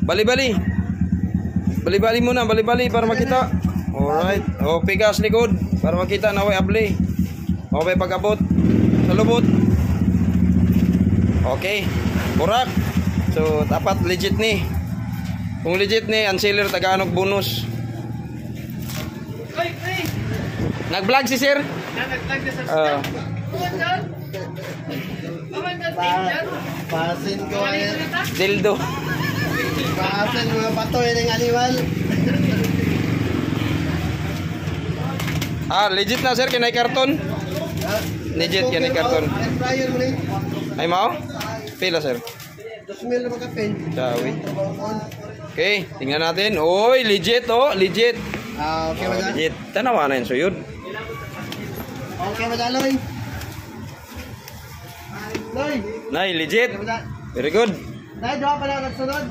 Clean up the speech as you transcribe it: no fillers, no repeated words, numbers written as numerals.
Bali-bali. Bali-bali muna, bali-bali para makita. Alright. O, pigas likod para makita na way abli. Okay, pag-abot. Sa lubot. Okay. Burak. So, dapat legit ni. Kung legit ni, anciller taga-anog bonus. Nag-vlog si sir? Nag-vlog na sa Pasin ko ay Dildo. pasin mga patoy ng animal. Legit na sir, kinay karton. Legit kinay karton. Flyer mo ni. Ay mao? Pila sir? 2,000 na magkapin. Sawi. Okay, tingnan natin. Oy, legit oh, legit. Okay ba dyan? Legit. Tanawa na yun suyod. Okay ba dyan, Loy? Loy! Nay, legit. Okay ba dyan? Very good. Dahil, doon pa lang nagsunod.